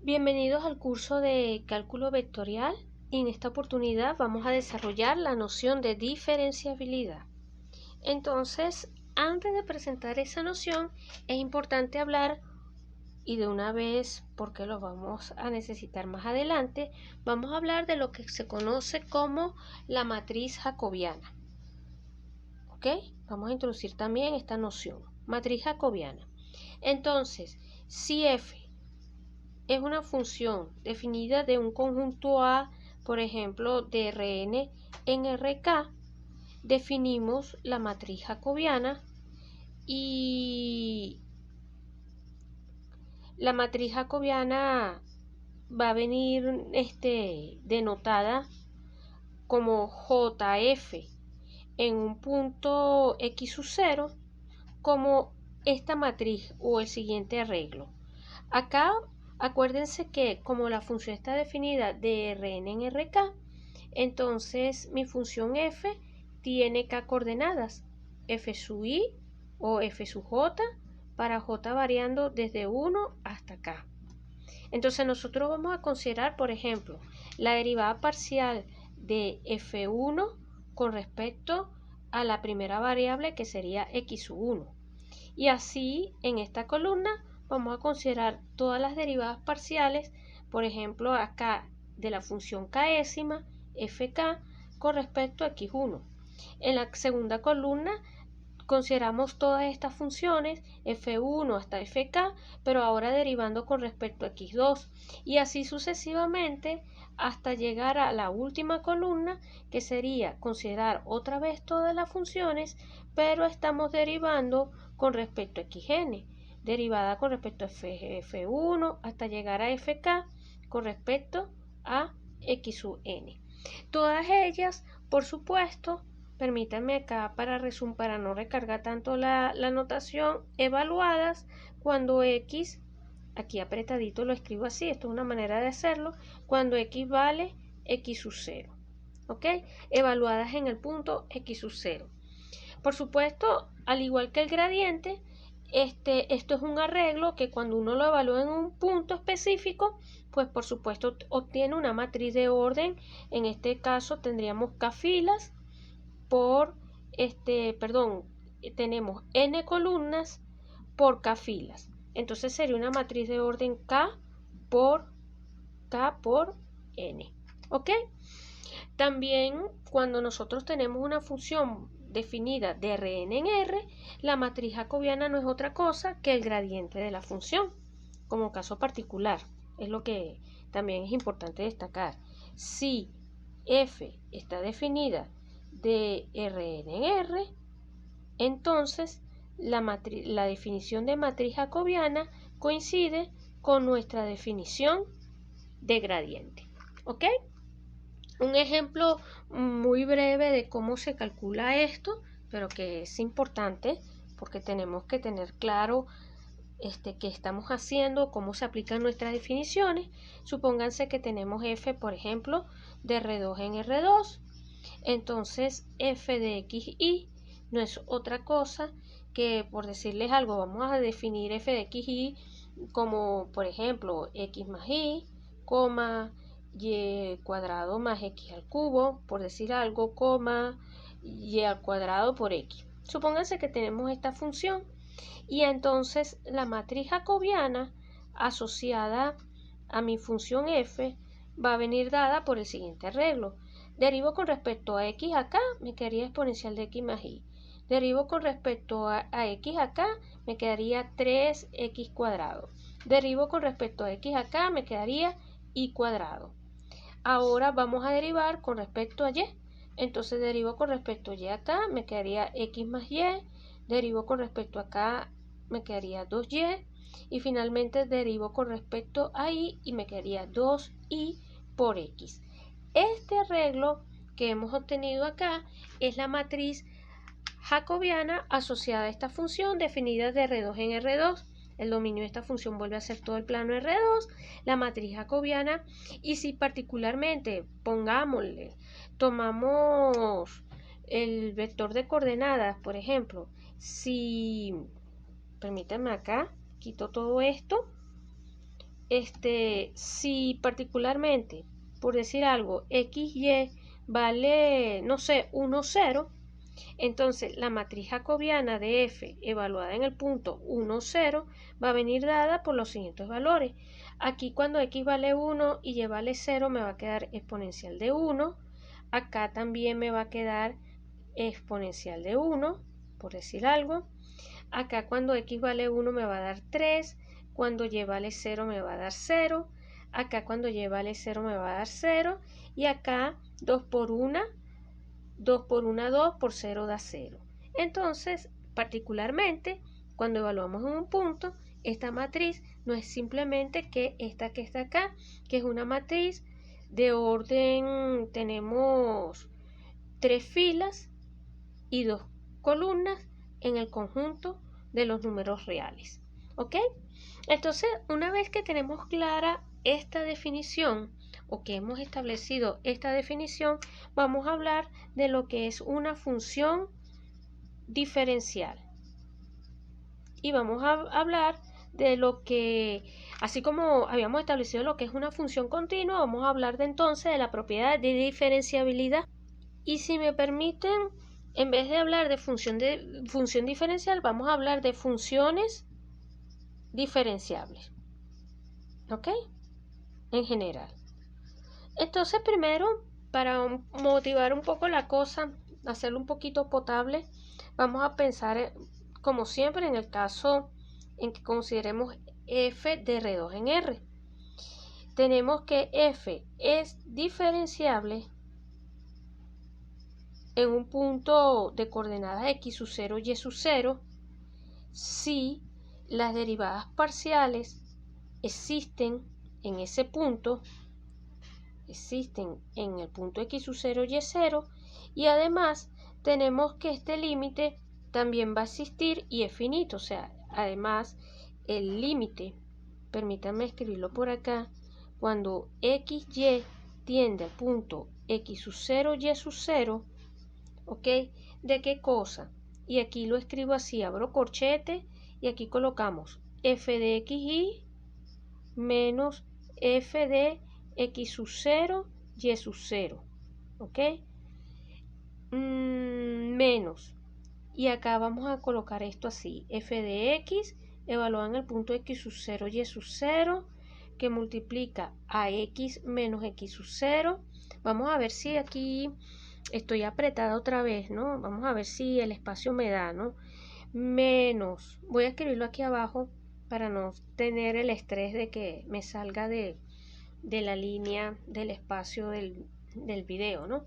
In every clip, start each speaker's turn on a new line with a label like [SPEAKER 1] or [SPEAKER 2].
[SPEAKER 1] Bienvenidos al curso de cálculo vectorial y en esta oportunidad vamos a desarrollar la noción de diferenciabilidad. Entonces, antes de presentar esa noción, es importante hablar, y de una vez, porque lo vamos a necesitar más adelante, vamos a hablar de lo que se conoce como la matriz jacobiana. ¿Ok? Vamos a introducir también esta noción, matriz jacobiana. Entonces, si f es una función definida de un conjunto A, por ejemplo, de Rn en Rk, definimos la matriz jacobiana y la matriz jacobiana va a venir denotada como JF en un punto X sub 0 como esta matriz o el siguiente arreglo. Acá acuérdense que como la función está definida de Rn en Rk, entonces mi función f tiene k coordenadas, f sub i o f sub j, para j variando desde 1 hasta k. Entonces nosotros vamos a considerar, por ejemplo, la derivada parcial de f1 con respecto a la primera variable, que sería x sub 1. Y así en esta columna vamos a considerar todas las derivadas parciales, por ejemplo acá de la función késima, fk, con respecto a x1. En la segunda columna consideramos todas estas funciones, f1 hasta fk, pero ahora derivando con respecto a x2, y así sucesivamente hasta llegar a la última columna, que sería considerar otra vez todas las funciones, pero estamos derivando con respecto a xn, derivada con respecto a f1 hasta llegar a fk con respecto a x sub n. Todas ellas, por supuesto, permítanme acá para no recargar tanto la notación, evaluadas cuando x, aquí apretadito lo escribo así, esto es una manera de hacerlo, cuando x vale x sub 0. ¿Ok? Evaluadas en el punto x sub 0. Por supuesto, al igual que el gradiente, esto es un arreglo que cuando uno lo evalúa en un punto específico, pues por supuesto obtiene una matriz de orden. En este caso tendríamos k filas por, tenemos n columnas por k filas. Entonces sería una matriz de orden k por n. ¿Ok? También cuando nosotros tenemos una función definida de Rn en R, la matriz jacobiana no es otra cosa que el gradiente de la función, como caso particular. Es lo que también es importante destacar. Si f está definida de Rn en R, entonces la definición de matriz jacobiana coincide con nuestra definición de gradiente. ¿Ok? Un ejemplo muy breve de cómo se calcula esto, pero que es importante porque tenemos que tener claro qué estamos haciendo, cómo se aplican nuestras definiciones. Supónganse que tenemos f, por ejemplo, de R2 en R2. Entonces f de xy no es otra cosa que, por decirles algo, vamos a definir f de xy como, por ejemplo, x más y, y cuadrado más x al cubo, por decir algo, y al cuadrado por x. Supónganse que tenemos esta función y entonces la matriz jacobiana asociada a mi función f va a venir dada por el siguiente arreglo. Derivo con respecto a x acá, me quedaría exponencial de x más y. Derivo con respecto a x acá, me quedaría 3x cuadrado. Derivo con respecto a x acá, me quedaría y cuadrado. Ahora vamos a derivar con respecto a y. Entonces derivo con respecto a y acá, me quedaría x más y. Derivo con respecto a acá, me quedaría 2y. Y finalmente derivo con respecto a y me quedaría 2y por x. Este arreglo que hemos obtenido acá es la matriz jacobiana asociada a esta función definida de R2 en R2. El dominio de esta función vuelve a ser todo el plano R2, la matriz jacobiana, y si particularmente, tomamos el vector de coordenadas, por ejemplo, si, permítanme acá, quito todo esto, si particularmente, por decir algo, XY vale, no sé, 1, 0, entonces la matriz jacobiana de F evaluada en el punto 1, 0 va a venir dada por los siguientes valores. Aquí cuando X vale 1 y Y vale 0 me va a quedar exponencial de 1. Acá también me va a quedar exponencial de 1, por decir algo. Acá cuando X vale 1 me va a dar 3. Cuando Y vale 0 me va a dar 0. Acá cuando Y vale 0 me va a dar 0. Y acá 2 por 1, 2 por 1, 2 por 0 da 0. Entonces, particularmente, cuando evaluamos un punto, esta matriz no es simplemente que esta que está acá, que es una matriz de orden, tenemos 3 filas y 2 columnas en el conjunto de los números reales. ¿Ok? Entonces, una vez que tenemos clara esta definición, o que hemos establecido esta definición, vamos a hablar de lo que es una función diferencial. Y vamos a hablar de lo que, así como habíamos establecido lo que es una función continua, vamos a hablar de entonces de la propiedad de diferenciabilidad. Y si me permiten, en vez de hablar de función diferencial, vamos a hablar de funciones diferenciables. ¿Ok? En general. Entonces, primero, para motivar un poco la cosa, hacerlo un poquito potable, vamos a pensar, como siempre, en el caso en que consideremos f de R2 en R. Tenemos que f es diferenciable en un punto de coordenadas x sub 0 y sub 0 si las derivadas parciales existen en ese punto, existen en el punto x sub 0 y 0, y además tenemos que este límite también va a existir y es finito, o sea, además el límite, permítanme escribirlo por acá, cuando XY tiende al punto x sub 0 y sub 0, ¿ok? ¿De qué cosa? Y aquí lo escribo así, abro corchete y aquí colocamos f de xy menos f de x sub 0 y sub 0, ¿ok? Menos, y acá vamos a colocar esto así, f de x evaluado en el punto x sub 0 y sub 0 que multiplica a x menos x sub 0. Vamos a ver si aquí estoy apretada otra vez, ¿no? Vamos a ver si el espacio me da, ¿no? Menos, voy a escribirlo aquí abajo para no tener el estrés de que me salga de la línea del espacio del video, ¿no?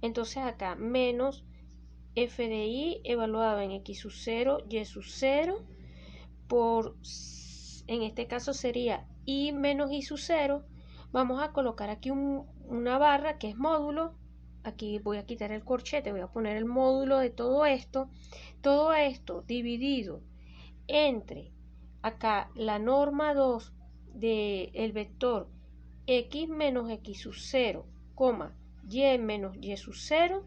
[SPEAKER 1] Entonces acá menos f de y evaluado en x sub 0 y sub 0 por, en este caso sería y menos y sub 0. Vamos a colocar aquí una barra que es módulo. Aquí voy a quitar el corchete, voy a poner el módulo de todo esto dividido entre acá la norma 2 del vector x menos x sub 0, y menos y sub 0,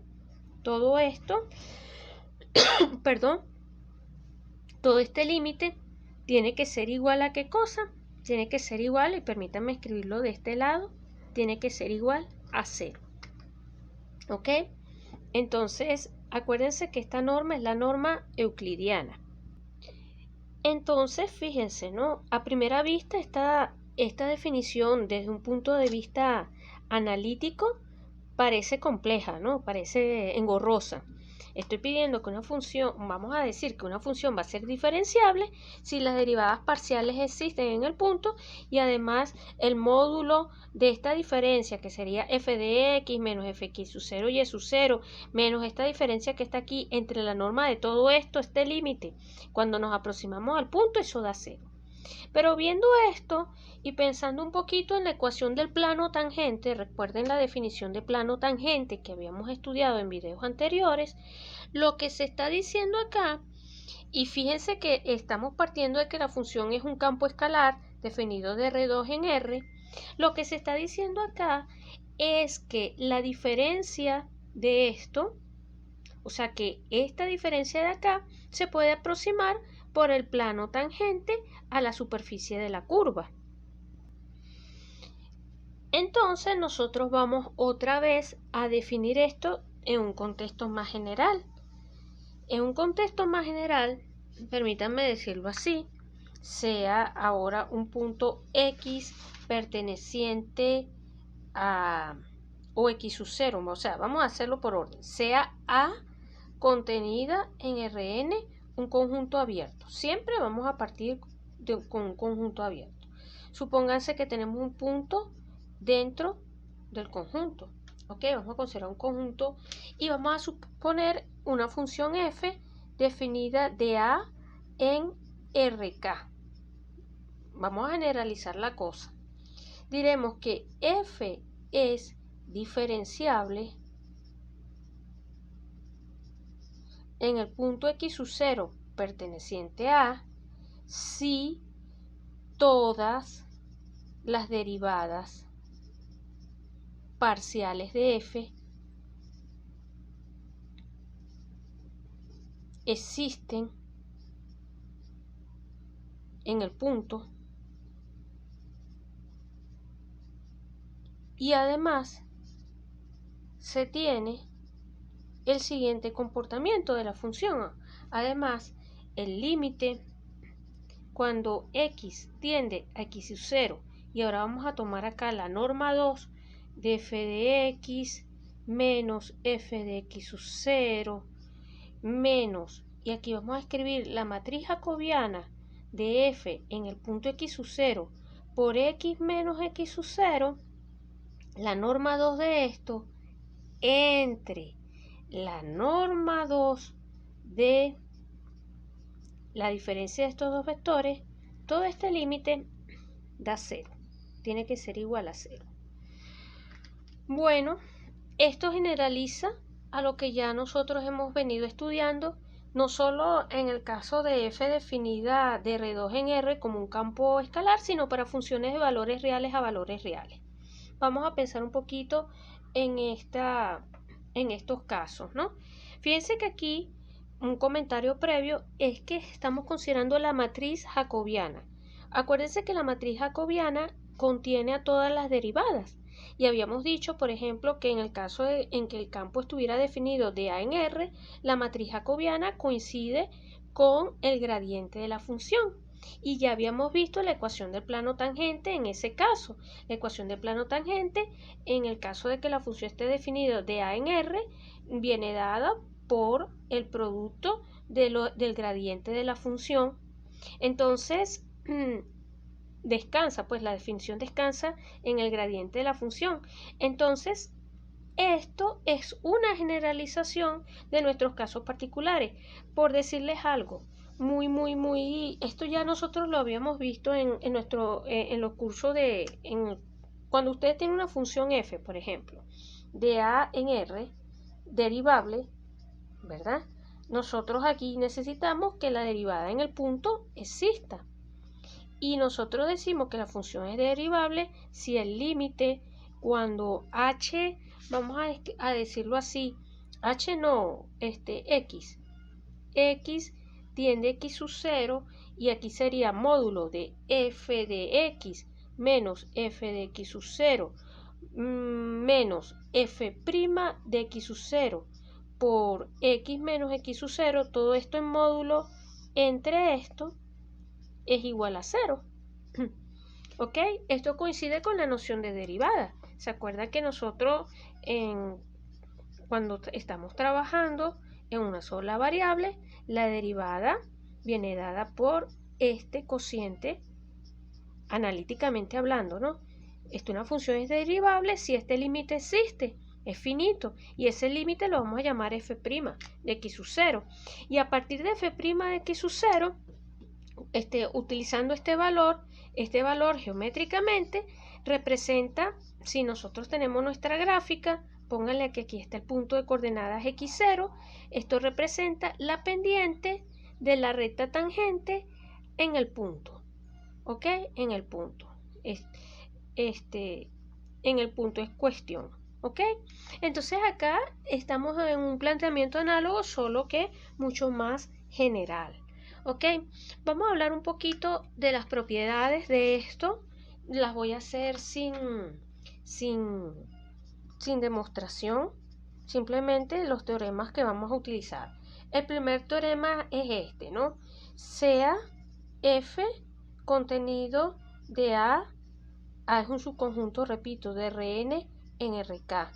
[SPEAKER 1] todo esto, perdón, todo este límite tiene que ser igual a ¿qué cosa? Tiene que ser igual, y permítanme escribirlo de este lado, tiene que ser igual a 0. ¿Ok? Entonces, acuérdense que esta norma es la norma euclidiana. Entonces, fíjense, ¿no? A primera vista esta definición desde un punto de vista analítico parece compleja, ¿no? Parece engorrosa. Estoy pidiendo que una función, vamos a decir que una función va a ser diferenciable si las derivadas parciales existen en el punto y además el módulo de esta diferencia, que sería f de x menos fx sub 0 y sub 0, menos esta diferencia que está aquí entre la norma de todo esto, este límite. Cuando nos aproximamos al punto, eso da 0. Pero viendo esto y pensando un poquito en la ecuación del plano tangente, recuerden la definición de plano tangente que habíamos estudiado en videos anteriores, lo que se está diciendo acá, y fíjense que estamos partiendo de que la función es un campo escalar definido de R2 en R, lo que se está diciendo acá es que la diferencia de esto, o sea que esta diferencia de acá se puede aproximar por el plano tangente a la superficie de la curva. Entonces nosotros vamos otra vez a definir esto en un contexto más general. En un contexto más general, permítanme decirlo así, sea ahora un punto X perteneciente a o X sub 0, o sea, vamos a hacerlo por orden, sea A contenida en Rn un conjunto abierto. Siempre vamos a partir con un conjunto abierto. Supónganse que tenemos un punto dentro del conjunto. Ok, vamos a considerar un conjunto y vamos a suponer una función f definida de A en Rk. Vamos a generalizar la cosa. Diremos que f es diferenciable en el punto x sub 0 perteneciente a si todas las derivadas parciales de f existen en el punto y además se tiene el siguiente comportamiento de la función. Además, el límite cuando x tiende a x sub 0, y ahora vamos a tomar acá la norma 2 de f de x menos f de x sub 0 menos, y aquí vamos a escribir la matriz jacobiana de f en el punto x sub 0 por x menos x sub 0, la norma 2 de esto entre la norma 2 de la diferencia de estos dos vectores, todo este límite da 0, tiene que ser igual a 0. Bueno, esto generaliza a lo que ya nosotros hemos venido estudiando, no solo en el caso de f definida de R2 en R como un campo escalar, sino para funciones de valores reales a valores reales. Vamos a pensar un poquito en estos casos, ¿no? Fíjense que aquí un comentario previo es que estamos considerando la matriz jacobiana. Acuérdense que la matriz jacobiana contiene a todas las derivadas. Y habíamos dicho, por ejemplo, que en el caso en que el campo estuviera definido de A en R, la matriz jacobiana coincide con el gradiente de la función. Y ya habíamos visto la ecuación del plano tangente en ese caso. La ecuación del plano tangente, en el caso de que la función esté definida de A en R, viene dada por el producto del gradiente de la función. Entonces, descansa, pues la definición descansa en el gradiente de la función. Entonces, esto es una generalización de nuestros casos particulares. Por decirles algo, esto ya nosotros lo habíamos visto en los cursos cuando ustedes tienen una función f, por ejemplo, de A en R, derivable, ¿verdad? Nosotros aquí necesitamos que la derivada en el punto exista. Y nosotros decimos que la función es derivable si el límite cuando h, vamos a decirlo así, h no, x tiende a x sub 0, y aquí sería módulo de f de x menos f de x sub 0 menos f' de x sub 0 por x menos x sub 0, todo esto en módulo entre esto es igual a 0. ¿Ok? Esto coincide con la noción de derivada. ¿Se acuerda que nosotros cuando estamos trabajando en una sola variable, la derivada viene dada por este cociente analíticamente hablando, ¿no? Una función es derivable si este límite existe, es finito, y ese límite lo vamos a llamar f' de x sub 0. Y a partir de f' de x sub 0, utilizando este valor geométricamente representa, si nosotros tenemos nuestra gráfica, pónganle que aquí está el punto de coordenadas x0, esto representa la pendiente de la recta tangente en el punto, ¿ok? En el punto, en el punto es cuestión, ¿ok? Entonces acá estamos en un planteamiento análogo, solo que mucho más general. Ok, vamos a hablar un poquito de las propiedades de esto. Las voy a hacer sin sin demostración, simplemente los teoremas que vamos a utilizar. El primer teorema es este, ¿no? Sea F contenido de A es un subconjunto, repito, de Rn en Rk,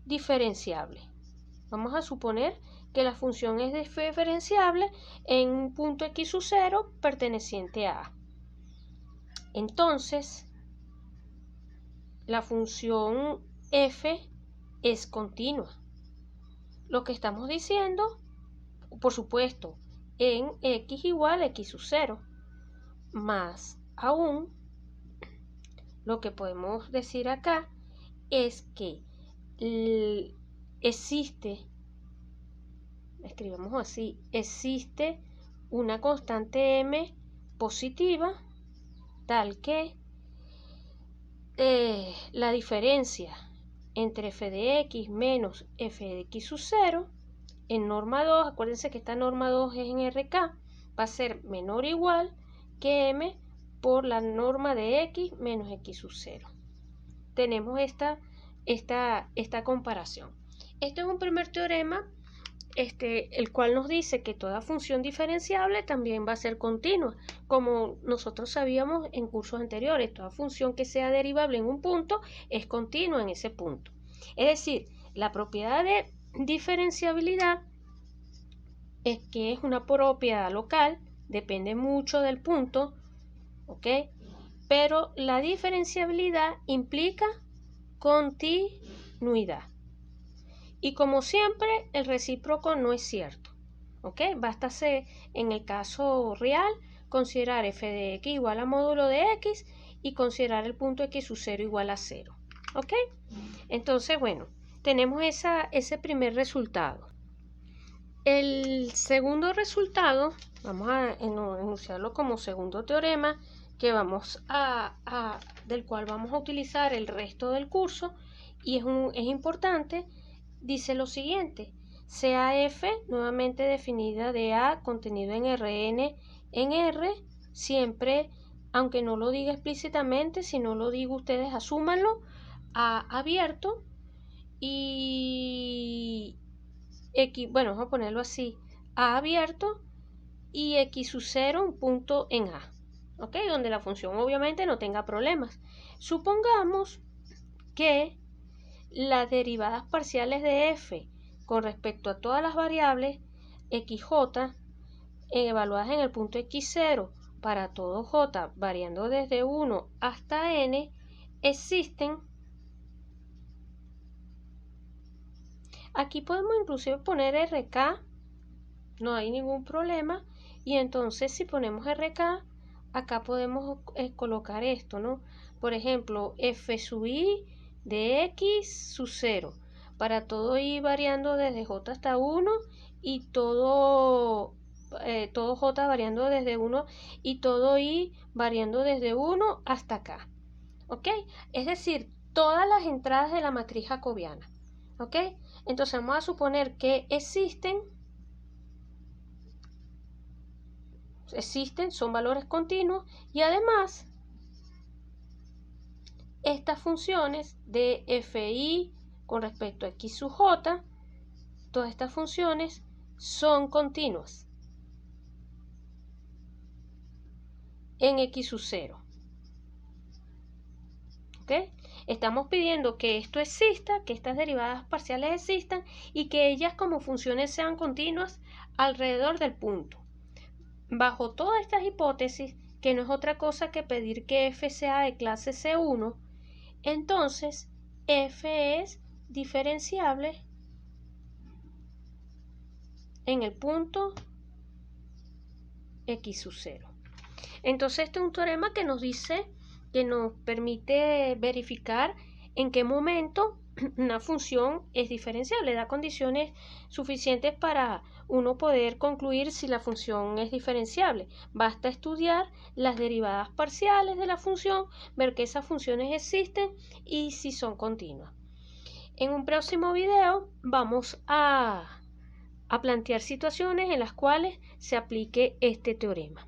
[SPEAKER 1] diferenciable. Vamos a suponer que la función es diferenciable en un punto x sub 0 perteneciente a A. Entonces, la función f es continua. Lo que estamos diciendo, por supuesto, en x igual a x sub 0. Más aún, lo que podemos decir acá es que escribamos así, existe una constante m positiva tal que la diferencia entre f de x menos f de x sub 0 en norma 2, acuérdense que esta norma 2 es en RK, va a ser menor o igual que m por la norma de x menos x sub 0. Tenemos esta comparación. Este es un primer teorema, el cual nos dice que toda función diferenciable también va a ser continua, como nosotros sabíamos en cursos anteriores. Toda función que sea derivable en un punto es continua en ese punto. Es decir, la propiedad de diferenciabilidad es que es una propiedad local, depende mucho del punto, ¿ok? Pero la diferenciabilidad implica continuidad. Y como siempre, el recíproco no es cierto, ¿ok? Basta en el caso real considerar f de x igual a módulo de x y considerar el punto x sub 0 igual a 0, ¿ok? Entonces, bueno, tenemos ese primer resultado. El segundo resultado, vamos a enunciarlo como segundo teorema, que del cual vamos a utilizar el resto del curso, y es importante. Dice lo siguiente: sea f nuevamente definida de A contenido en Rn en R, siempre, aunque no lo diga explícitamente, si no lo digo ustedes asúmanlo, A abierto y x, bueno, vamos a ponerlo así, A abierto y x sub 0 un punto en A, ¿ok? Donde la función obviamente no tenga problemas. Supongamos que las derivadas parciales de f con respecto a todas las variables xj evaluadas en el punto x0 para todo j variando desde 1 hasta n existen. Aquí podemos inclusive poner rk, no hay ningún problema, y entonces si ponemos rk, acá podemos colocar esto, ¿no? Por ejemplo, f sub i de x sub 0 para todo i variando desde j hasta 1 y todo j variando desde 1 y todo i variando desde 1 hasta acá, ¿ok? Es decir, todas las entradas de la matriz jacobiana, ¿ok? Entonces vamos a suponer que existen, son valores continuos, y además estas funciones de fi con respecto a x sub j, todas estas funciones son continuas en x sub 0. ¿Ok? Estamos pidiendo que esto exista, que estas derivadas parciales existan y que ellas como funciones sean continuas alrededor del punto. Bajo todas estas hipótesis, que no es otra cosa que pedir que f sea de clase C1, entonces f es diferenciable en el punto x sub 0. Entonces este es un teorema que nos dice, que nos permite verificar en qué momento una función es diferenciable, da condiciones suficientes para uno poder concluir si la función es diferenciable. Basta estudiar las derivadas parciales de la función, ver que esas funciones existen y si son continuas. En un próximo video vamos a plantear situaciones en las cuales se aplique este teorema.